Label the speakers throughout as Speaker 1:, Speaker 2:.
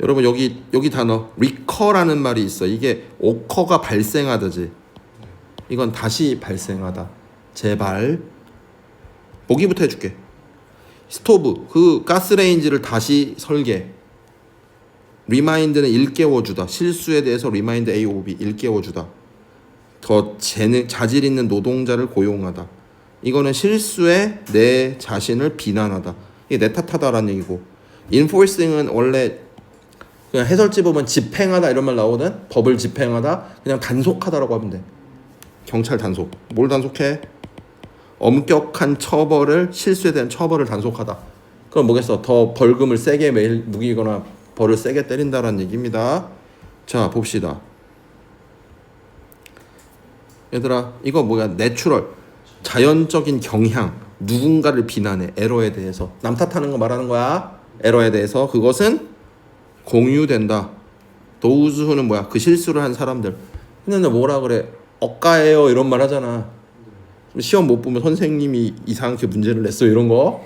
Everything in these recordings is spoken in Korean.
Speaker 1: 여러분 여기 단어 recur라는 말이 있어. 이게 occur가 발생하다지. 이건 다시 발생하다. 제발. 보기부터 해줄게. 스토브 그 가스레인지를 다시 설계. 리마인드는 일깨워주다. 실수에 대해서 리마인드 AOB 일깨워주다. 더 자질 있는 노동자를 고용하다. 이거는 실수에 내 자신을 비난하다. 이게 내 탓하다라는 얘기고. enforcing은 원래 그냥 해설지 보면 집행하다 이런 말 나오거든. 법을 집행하다. 그냥 단속하다라고 하면 돼. 경찰 단속. 뭘 단속해? 엄격한 처벌을 실수에 대한 처벌을 단속하다. 그럼 뭐겠어? 더 벌금을 세게 매일 묵이거나 벌을 세게 때린다라는 얘기입니다. 자 봅시다. 얘들아 이거 뭐야? 내추럴 자연적인 경향. 누군가를 비난해. 에러에 대해서. 남 탓하는 거 말하는 거야. 에러에 대해서. 그것은 공유된다. those who는 뭐야? 그 실수를 한 사람들. 근데 뭐라 그래? 억가예요 이런 말 하잖아. 시험 못 보면 선생님이 이상하게 문제를 냈어 이런 거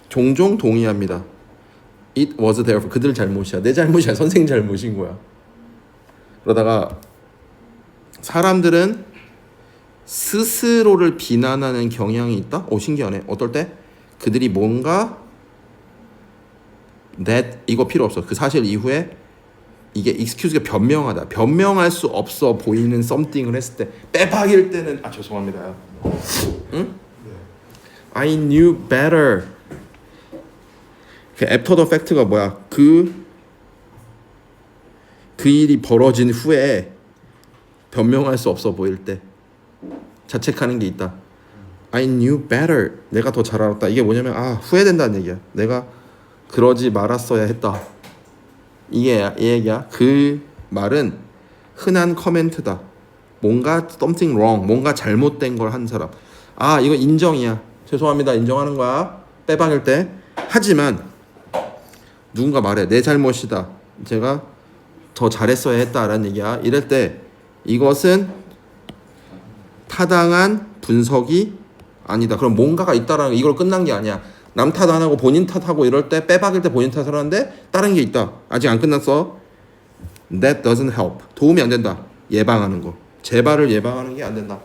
Speaker 1: 종종 동의합니다. It was therefore 그들 잘못이야. 내 잘못이야. 선생님 잘못인 거야. 그러다가 사람들은 스스로를 비난하는 경향이 있다? 오 신기하네. 어떨 때? 그들이 뭔가 that 이거 필요 없어. 그 사실 이후에 이게 excuse가 변명하다. 변명할 수 없어 보이는 something을 했을 때 빼박일 때는 죄송합니다. 응? I knew better. 그 after the fact가 뭐야? 그 일이 벌어진 후에 변명할 수 없어 보일 때 자책하는 게 있다. I knew better. 내가 더 잘 알았다. 이게 뭐냐면 후회된다는 얘기야. 내가 그러지 말았어야 했다. 이게 이 얘기야. 그 말은 흔한 커멘트다. 뭔가 something wrong, 뭔가 잘못된 걸 한 사람. 이거 인정이야. 죄송합니다. 인정하는 거야. 빼박일 때. 하지만 누군가 말해. 내 잘못이다. 제가 더 잘했어야 했다라는 얘기야. 이럴 때 이것은 타당한 분석이 아니다. 그럼 뭔가가 있다라는 이걸 끝난 게 아니야. 남 탓 안 하고 본인 탓하고 이럴 때 빼박일 때 본인 탓을 하는데 다른 게 있다. 아직 안 끝났어. That doesn't help. 도움이 안 된다. 예방하는 거. 재발을 예방하는 게 안 된다.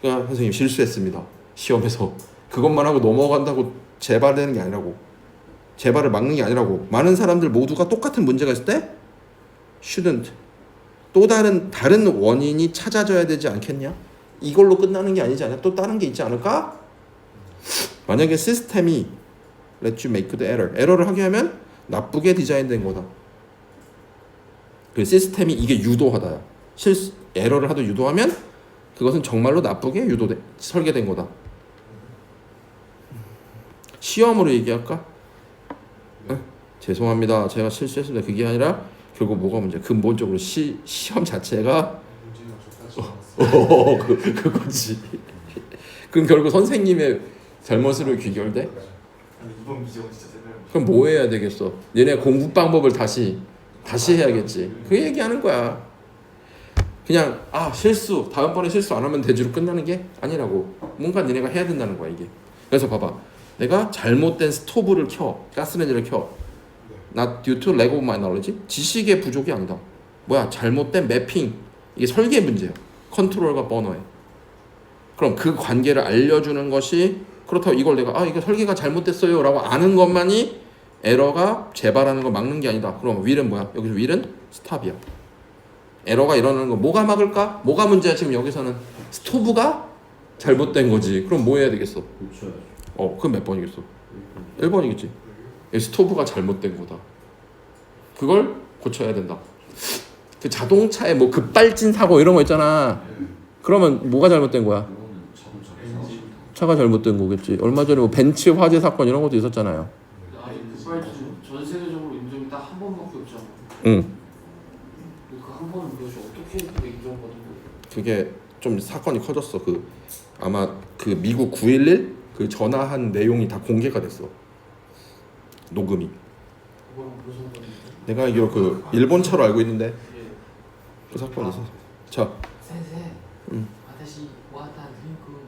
Speaker 1: 그냥 선생님 실수했습니다. 시험에서 그것만 하고 넘어간다고 재발되는 게 아니라고. 재발을 막는 게 아니라고. 많은 사람들 모두가 똑같은 문제가 있을 때 shouldn't. 또 다른 원인이 찾아져야 되지 않겠냐? 이걸로 끝나는 게 아니지 않냐? 또 다른 게 있지 않을까? 만약에 시스템이 let you make the error. 에러를 하게 하면 나쁘게 디자인된 거다. 그 시스템이 이게 유도하다야. 에러를 하도 유도하면 그것은 정말로 나쁘게 설계된 거다. 시험으로 얘기할까? 죄송합니다. 제가 실수했습니다. 그게 아니라 결국 뭐가 문제야? 근본적으로 시험 자체가 그거지. 그럼 결국 선생님의 잘못으로 귀결돼?
Speaker 2: 이번 미적은 진짜 대단해.
Speaker 1: 그럼 뭐 해야 되겠어? 얘네 공부 방법을 다시 해야겠지. 그 얘기하는 거야. 그냥 실수 다음번에 실수 안 하면 되지로 끝나는 게 아니라고. 뭔가 니네가 해야 된다는 거야 이게. 그래서 봐봐. 내가 잘못된 스토브를 켜. 가스레인지를 켜. Not due to lack of my knowledge. 지식의 부족이 아니다. 뭐야? 잘못된 매핑. 이게 설계 문제야. 컨트롤과 버너에. 그럼 그 관계를 알려주는 것이 그렇다고 이걸 내가 이거 설계가 잘못됐어요 라고 아는 것만이 에러가 재발하는 걸 막는 게 아니다. 그럼 will은 뭐야? 여기서 will은 스탑이야. 에러가 일어나는 거 뭐가 막을까? 뭐가 문제야 지금 여기서는? 스토브가 잘못된 거지. 그럼 뭐 해야 되겠어? 그럼 몇 번이겠어? 1번이겠지. 스토브가 잘못된 거다. 그걸 고쳐야 된다. 그 자동차에 뭐 급발진 사고 이런 거 있잖아. 그러면 뭐가 잘못된 거야? 차가 잘못된 거겠지. 얼마 전에 뭐 벤츠 화재 사건 이런 것도 있었잖아요.
Speaker 3: 전 세계적으로 인정이 딱 한 번밖에 없잖아.
Speaker 1: 응.
Speaker 3: 그 한 번은 도대체 어떻게 인정받은 거야?
Speaker 1: 그게 좀 사건이 커졌어. 아마 그 미국 911 그 전화한 내용이 다 공개가 됐어. 녹음이.
Speaker 3: 그거랑 무슨 상관인데?
Speaker 1: 내가 알기로 그 일본 차로 알고 있는데 그 사건이 있었어. 자.
Speaker 3: 先生、私、ワタリンク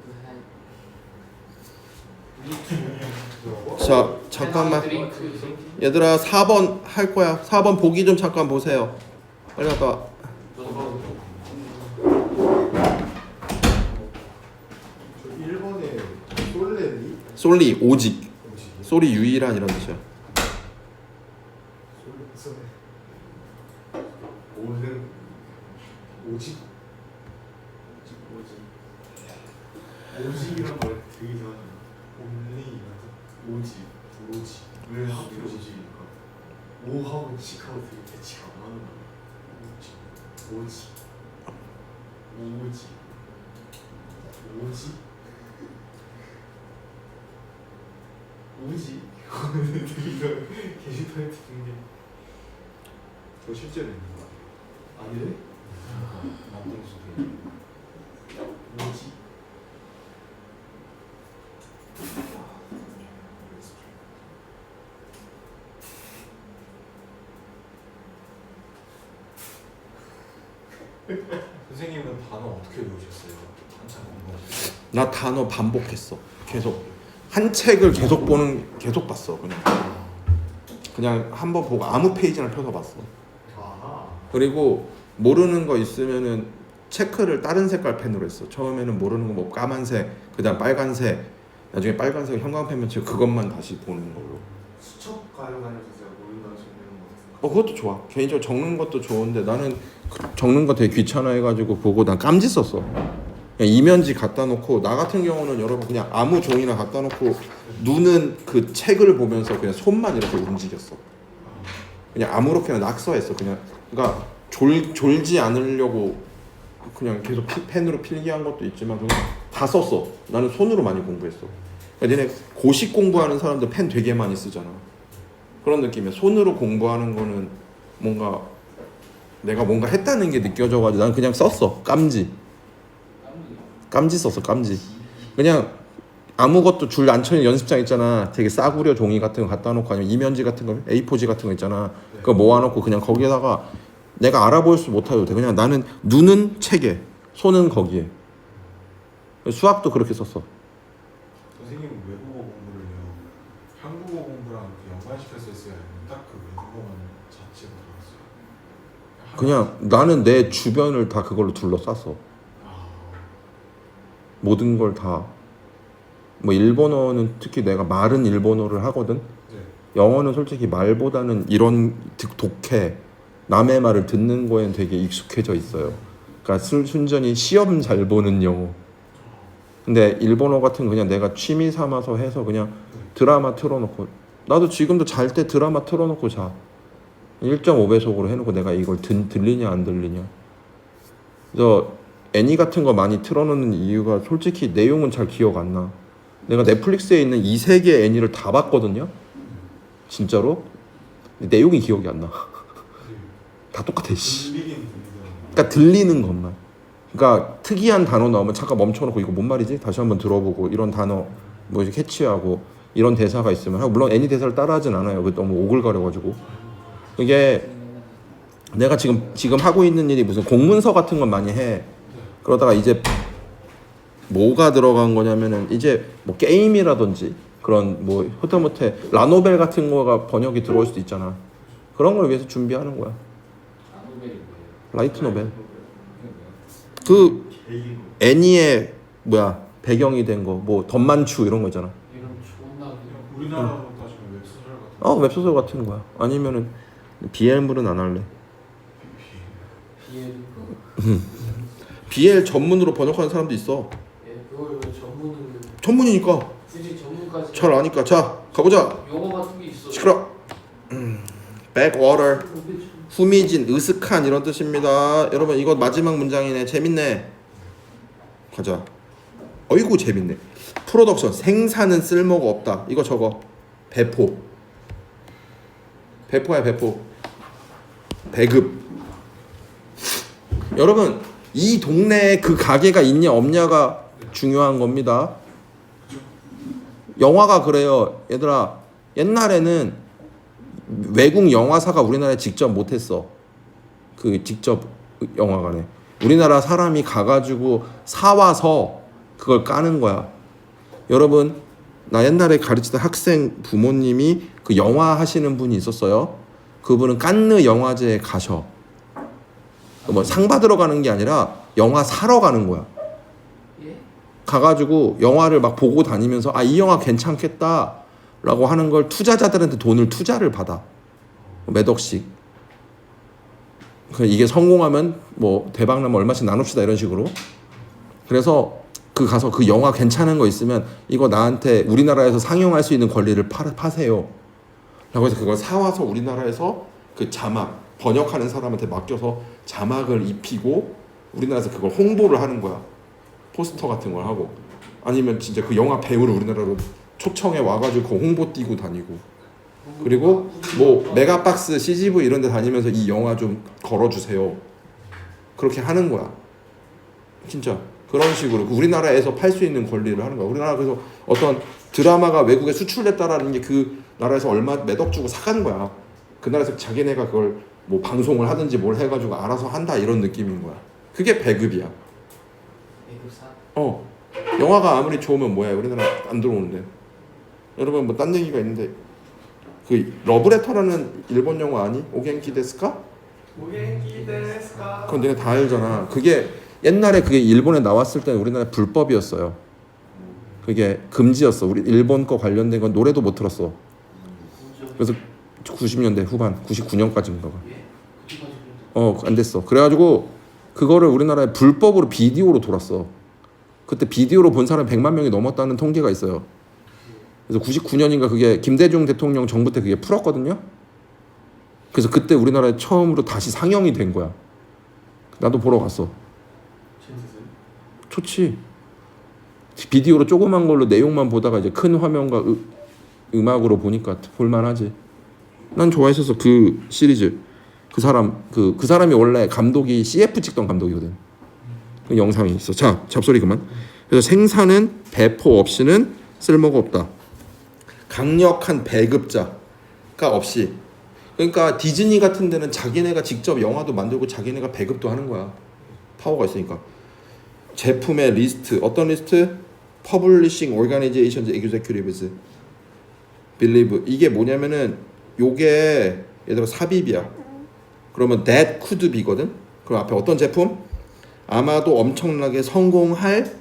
Speaker 1: 자 잠깐만
Speaker 3: 드링크.
Speaker 1: 얘들아 4번 할 거야. 4번 보기 좀 잠깐 보세요. 빨리 갔다 와.
Speaker 2: 저 1번에 솔레리
Speaker 1: 솔리 오직 솔이 유일한 이런 뜻이야.
Speaker 2: 솔레 오는 오직 오직이란 말 되게 이상하네. 온리 오직 왜 하필 오직일까? 오하고 직하고 되게 대치가 안 하는 거야. 오직 되게 이상해. 게시판에 듣는 게. 저 실제로 있는 거야? 아니래? 만든 소리. 오직
Speaker 4: 선생님은 단어 어떻게 배우셨어요? 한참 공부.
Speaker 1: 나 단어 반복했어. 계속 한 책을 계속 봤어. 그냥 한번 보고 아무 페이지나 펴서 봤어.
Speaker 2: 아하.
Speaker 1: 그리고 모르는 거 있으면은 체크를 다른 색깔 펜으로 했어. 처음에는 모르는 거 뭐 까만색, 그다음 빨간색, 나중에 빨간색 형광펜 칠고 그것만 다시 보는 걸로.
Speaker 2: 수첩 가지고 다녀서 제가 모른다 적는 거 같은
Speaker 1: 그것도 좋아. 개인적으로 적는 것도 좋은데 나는 적는 거 되게 귀찮아해가지고 보고 난 깜지 썼어. 그냥 이면지 갖다 놓고 나 같은 경우는 여러분 그냥 아무 종이나 갖다 놓고 눈은 그 책을 보면서 그냥 손만 이렇게 움직였어. 그냥 아무렇게나 낙서했어. 그러니까 졸지 않으려고 그냥 계속 펜으로 필기한 것도 있지만 그냥 다 썼어. 나는 손으로 많이 공부했어. 그러니까 니네 고시 공부하는 사람들 펜 되게 많이 쓰잖아. 그런 느낌이야. 손으로 공부하는 거는 뭔가 내가 뭔가 했다는 게 느껴져가지고 나는 그냥 썼어. 깜지 썼어. 깜지. 그냥 아무것도 줄 안 쳐있는 연습장 있잖아. 되게 싸구려 종이 같은 거 갖다 놓고 아니면 이면지 같은 거 A4지 같은 거 있잖아. 그거 모아놓고 그냥 거기에다가 내가 알아볼 수 못해도 돼. 그냥 나는 눈은 책에 손은 거기에. 수학도 그렇게 썼어.
Speaker 4: 선생님은 외국어 공부를 해요. 한국어 공부랑 연관시켜서 했어요? 아니면 딱 그 외국어만 자체로 들었어요?
Speaker 1: 그냥 나는 내 주변을 다 그걸로 둘러쌌어. 모든 걸 다. 뭐 일본어는 특히 내가 말은 일본어를 하거든.
Speaker 4: 네.
Speaker 1: 영어는 솔직히 말보다는 이런 독해 남의 말을 듣는 거에는 되게 익숙해져 있어요. 그러니까 순전히 시험 잘 보는 영어. 근데 일본어 같은 거 그냥 내가 취미 삼아서 해서 그냥 드라마 틀어놓고 나도 지금도 잘 때 드라마 틀어놓고 자. 1.5배속으로 해놓고 내가 이걸 들리냐 안 들리냐. 그래서 애니 같은 거 많이 틀어놓는 이유가 솔직히 내용은 잘 기억 안 나. 내가 넷플릭스에 있는 이 세 개의 애니를 다 봤거든요. 진짜로. 내용이 기억이 안 나. 다 똑같아. 씨.
Speaker 4: 들리긴 들리더라고요.
Speaker 1: 그러니까 들리는 것만. 그러니까 특이한 단어 나오면 잠깐 멈춰놓고 이거 뭔 말이지? 다시 한번 들어보고 이런 단어 뭐 이렇게 캐치하고 이런 대사가 있으면 하고 물론 애니 대사를 따라하진 않아요. 그 너무 오글거려가지고. 이게 내가 지금 하고 있는 일이 무슨 공문서 같은 건 많이 해. 그러다가 이제 뭐가 들어간 거냐면은 이제 뭐 게임이라든지 그런 뭐 하다못해 라노벨 같은 거가 번역이 들어올 수도 있잖아. 그런 걸 위해서 준비하는 거야. 라이트 노벨. 그
Speaker 2: 개인
Speaker 1: 애니의 뭐야 배경이 된 거 뭐 덤만추 이런 거 있잖아.
Speaker 3: 이런 존나
Speaker 4: 우리나라로 따지면 웹소설 같은
Speaker 1: 웹소설 같은 거야. 아니면은 BL물은 안 할래.
Speaker 3: 비엘
Speaker 1: BL 전문으로 번역하는 사람도 있어.
Speaker 3: 그걸 전문으로
Speaker 1: 전문이니까
Speaker 3: 굳이 전문까지
Speaker 1: 잘 아니까. 자 가보자.
Speaker 3: 용어 같은 게 있어.
Speaker 1: 시끄러. backwater 후미진 으슥한 이런 뜻입니다. 여러분 이거 마지막 문장이네. 재밌네. 가자. 어이구 재밌네. 프로덕션 생산은 쓸모가 없다. 이거 적어. 배포야 배포. 배급. 여러분 이 동네에 그 가게가 있냐 없냐가 중요한 겁니다. 영화가 그래요. 얘들아 옛날에는 외국 영화사가 우리나라에 직접 못했어. 그 직접 영화관에 우리나라 사람이 가가지고 사와서 그걸 까는 거야. 여러분 나 옛날에 가르치던 학생 부모님이 그 영화 하시는 분이 있었어요. 그분은 깐느 영화제에 가셔. 뭐 상 받으러 가는 게 아니라 영화 사러 가는 거야.
Speaker 3: 예?
Speaker 1: 가가지고 영화를 막 보고 다니면서 이 영화 괜찮겠다라고 하는 걸 투자자들한테 돈을 투자를 받아. 몇 억씩. 이게 성공하면 뭐 대박 나면 얼마씩 나눕시다 이런 식으로. 그래서 그 가서 그 영화 괜찮은 거 있으면 이거 나한테 우리나라에서 상영할 수 있는 권리를 파세요. 라고 해서 그걸 사와서 우리나라에서 그 자막 번역하는 사람한테 맡겨서 자막을 입히고 우리나라에서 그걸 홍보를 하는 거야. 포스터 같은 걸 하고 아니면 진짜 그 영화 배우를 우리나라로 초청해 와가지고 그 홍보 띄고 다니고 그리고 뭐 메가박스 CGV 이런 데 다니면서 이 영화 좀 걸어주세요. 그렇게 하는 거야. 진짜 그런 식으로 우리나라에서 팔 수 있는 권리를 하는 거야. 우리나라 그래서 어떤 드라마가 외국에 수출됐다라는 게 그 나라에서 얼마 몇 억 주고 사가는 거야. 그 나라에서 자기네가 그걸 뭐 방송을 하든지 뭘 해가지고 알아서 한다 이런 느낌인 거야. 그게 배급이야.
Speaker 3: 배급사?
Speaker 1: 영화가 아무리 좋으면 뭐야 우리나라 안 들어오는데. 여러분 뭐 딴 얘기가 있는데 그 러브레터라는 일본 영화 아니? 오겐키 데스까?
Speaker 2: 오겐키 데스까?
Speaker 1: 그건 내가 다 알잖아. 그게 옛날에 그게 일본에 나왔을 때는 우리나라 불법이었어요. 그게 금지였어. 우리 일본 거 관련된 건 노래도 못 들었어. 그래서 90년대 후반 99년까지인가 봐. 안 됐어. 그래가지고 그거를 우리나라에 불법으로 비디오로 돌았어. 그때 비디오로 본 사람 100만 명이 넘었다는 통계가 있어요. 그래서 99년인가 그게 김대중 대통령 정부 때 그게 풀었거든요. 그래서 그때 우리나라에 처음으로 다시 상영이 된 거야. 나도 보러 갔어. 좋지. 비디오로 조그만 걸로 내용만 보다가 이제 큰 화면과 음악으로 보니까 볼만하지. 난 좋아했었어 그 시리즈. 그 사람이 원래 감독이 CF 찍던 감독이거든. 그 영상이 있어. 자, 잡소리 그만. 그래서 생산은 배포 없이는 쓸모가 없다. 강력한 배급자가 없이. 그러니까 디즈니 같은 데는 자기네가 직접 영화도 만들고 자기네가 배급도 하는 거야. 파워가 있으니까. 제품의 리스트, 어떤 리스트? Publishing Organizations Executives Believe. 이게 뭐냐면은 요게 예를 들어 삽입이야. 그러면 that could be거든. 그럼 앞에 어떤 제품? 아마도 엄청나게 성공할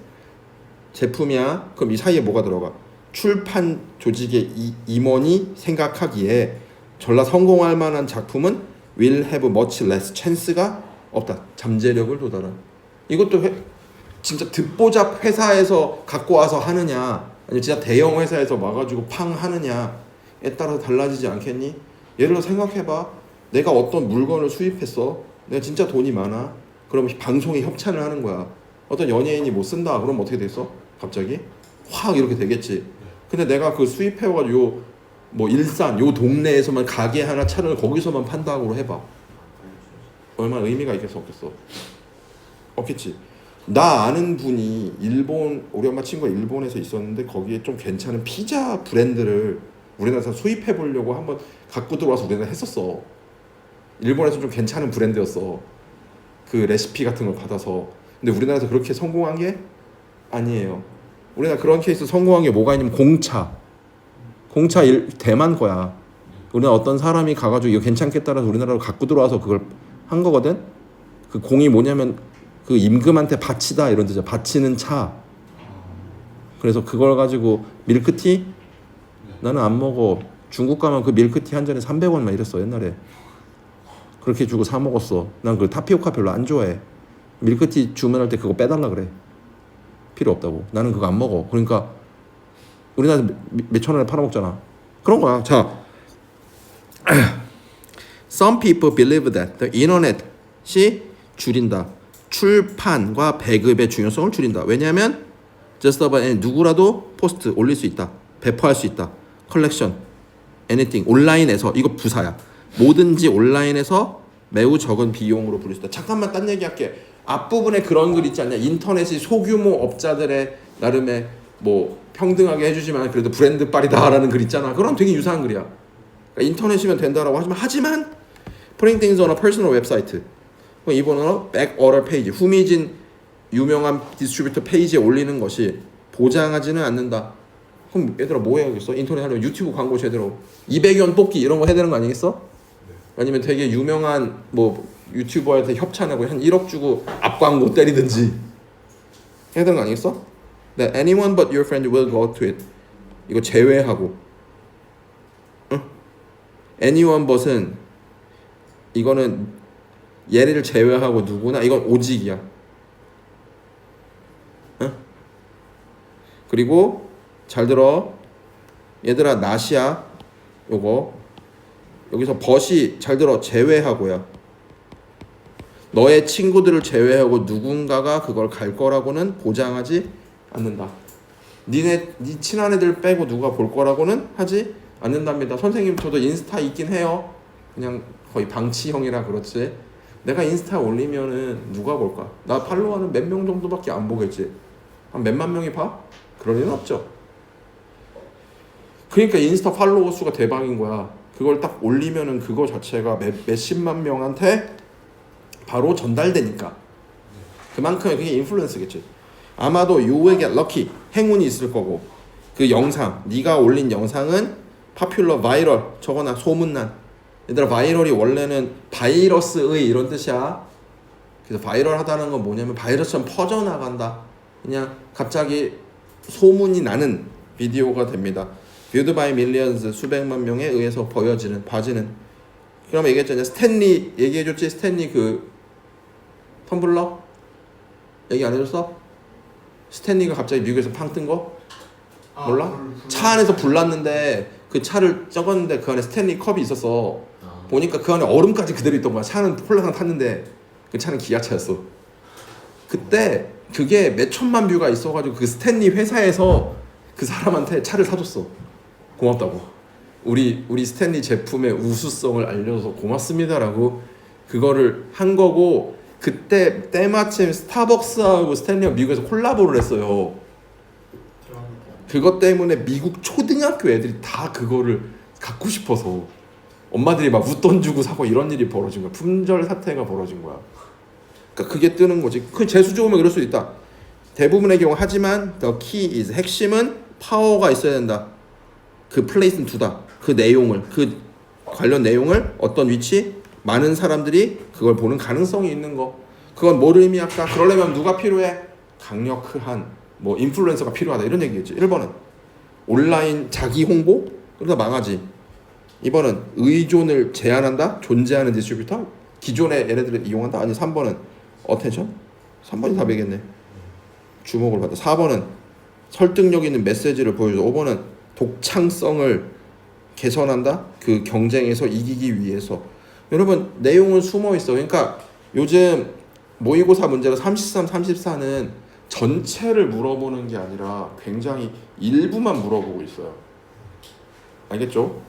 Speaker 1: 제품이야. 그럼 이 사이에 뭐가 들어가? 출판 조직의 임원이 생각하기에 전라 성공할 만한 작품은 will have much less chance가 없다. 잠재력을 도달한. 이것도 진짜 듣보잡 회사에서 갖고 와서 하느냐 아니면 진짜 대형 회사에서 와가지고 팡 하느냐에 따라서 달라지지 않겠니? 예를 들어 생각해봐. 내가 어떤 물건을 수입했어. 내가 진짜 돈이 많아. 그러면 방송에 협찬을 하는 거야. 어떤 연예인이 뭐 쓴다. 그러면 어떻게 됐어? 갑자기 확 이렇게 되겠지. 근데 내가 그 수입해가지고 뭐 일산 요 동네에서만 가게 하나 차를 거기서만 판다고 해봐. 얼마나 의미가 있겠어 없겠어? 없겠지. 나 아는 분이 우리 엄마 친구가 일본에서 있었는데 거기에 좀 괜찮은 피자 브랜드를 우리나라에서 수입해 보려고 한번 갖고 들어와서 우리나라 했었어. 일본에서 좀 괜찮은 브랜드였어. 그 레시피 같은 걸 받아서. 근데 우리나라에서 그렇게 성공한 게 아니에요. 우리나라 그런 케이스 성공한 게 뭐가 있냐면 공차 대만 거야. 우리나라 어떤 사람이 가가지고 이거 괜찮겠다라서 우리나라로 갖고 들어와서 그걸 한 거거든. 그 공이 뭐냐면 그 임금한테 바치다 이런 뜻이야. 바치는 차. 그래서 그걸 가지고 밀크티 나는 안 먹어. 중국 가면 그 밀크티 한 잔에 300원만 이랬어 옛날에. 그렇게 주고 사 먹었어. 난 그 타피오카 별로 안 좋아해. 밀크티 주문할 때 그거 빼달라 그래. 필요 없다고. 나는 그거 안 먹어. 그러니까 우리나라에서 몇천 원에 팔아먹잖아. 그런 거야. 자, Some people believe that the internet이 줄인다. 출판과 배급의 중요성을 줄인다. 왜냐하면 just about 누구라도 포스트 올릴 수 있다. 배포할 수 있다. 컬렉션, anything 온라인에서 이거 부사야. 뭐든지 온라인에서 매우 적은 비용으로 부를 수 있다. 잠깐만 딴 얘기할게. 앞부분에 그런 글 있지 않냐. 인터넷이 소규모 업자들의 나름의 뭐 평등하게 해주지만 그래도 브랜드 빨이다라는 글 있잖아. 그런 되게 유사한 글이야. 그러니까 인터넷이면 된다라고 하지만 putting things on a personal website. 이번은 백오더 페이지, 후미진 유명한 디스트리뷰터 페이지에 올리는 것이 보장하지는 않는다. 그럼 얘들아 뭐 해야겠어? 인터넷 하려면 유튜브 광고 제대로 200원 뽑기 이런 거 해야 되는 거 아니겠어? 아니면 되게 유명한 뭐 유튜버한테 협찬하고 한 1억 주고 앞 광고 때리든지 해야 되는 거 아니겠어? That anyone but your friend will go to it. 이거 제외하고. 응? Anyone but은 이거는 얘를 제외하고 누구나 이건 오직이야. 응? 그리고 잘 들어. 얘들아 낫이야. 요거 여기서 벗이 잘 들어 제외하고야. 너의 친구들을 제외하고 누군가가 그걸 갈 거라고는 보장하지 않는다. 네 친한 애들 빼고 누가 볼 거라고는 하지 않는답니다. 선생님 저도 인스타 있긴 해요. 그냥 거의 방치형이라 그렇지. 내가 인스타 올리면은 누가 볼까? 나 팔로워하는 몇 명 정도밖에 안 보겠지. 한 몇만 명이 봐? 그럴 리는 없죠. 그러니까 인스타 팔로워 수가 대박인 거야. 그걸 딱 올리면은 그거 자체가 몇십만 명한테 바로 전달되니까. 그만큼 그게 인플루언스겠지. 아마도 you will get lucky, 행운이 있을 거고 그 영상, 네가 올린 영상은 popular, viral, 저거나 소문난. 얘들아 바이럴이 원래는 바이러스의 이런 뜻이야. 그래서 바이럴하다는 건 뭐냐면 바이러스처럼 퍼져나간다. 그냥 갑자기 소문이 나는 비디오가 됩니다. viewed by millions, 수백만 명에 의해서 보여지는, 봐지는. 그럼 얘기했잖아요. 스탠리 얘기해줬지? 스탠리 그 텀블러? 얘기 안 해줬어? 스탠리가 갑자기 미국에서 팡 뜬 거? 몰라? 차 안에서 불났는데 그 차를 적었는데 그 안에 스탠리 컵이 있었어. 보니까 그 안에 얼음까지 그대로 있던 거야. 차는 폴라상 탔는데 그 차는 기아차였어. 그때 그게 몇 천만 뷰가 있어가지고 그 스탠리 회사에서 그 사람한테 차를 사줬어. 고맙다고. 우리 스탠리 제품의 우수성을 알려줘서 고맙습니다라고 그거를 한 거고, 그때 때마침 스타벅스하고 스탠리가 미국에서 콜라보를 했어요. 그것 때문에 미국 초등학교 애들이 다 그거를 갖고 싶어서 엄마들이 막 웃돈 주고 사고 이런 일이 벌어진 거야. 품절 사태가 벌어진 거야. 그러니까 그게 뜨는 거지. 그 재수 좋으면 그럴 수 있다. 대부분의 경우. 하지만 the key is, 핵심은 파워가 있어야 된다. 그 플레이스는 두다. 그 내용을, 그 관련 내용을 어떤 위치, 많은 사람들이 그걸 보는 가능성이 있는 거. 그건 뭘 의미할까? 그러려면 누가 필요해? 강력한 뭐 인플루언서가 필요하다 이런 얘기겠지. 1번은 온라인 자기 홍보? 그러다 망하지. 2번은 의존을 제한한다. 존재하는 디스트리뷰터, 기존의 얘네들을 이용한다. 아니 3번은 어텐션? 3번이 답이겠네. 주목을 받다. 4번은 설득력 있는 메시지를 보여줘. 5번은 독창성을 개선한다. 그 경쟁에서 이기기 위해서. 여러분 내용은 숨어 있어. 그러니까 요즘 모의고사 문제가 33, 34는 전체를 물어보는 게 아니라 굉장히 일부만 물어보고 있어요. 알겠죠?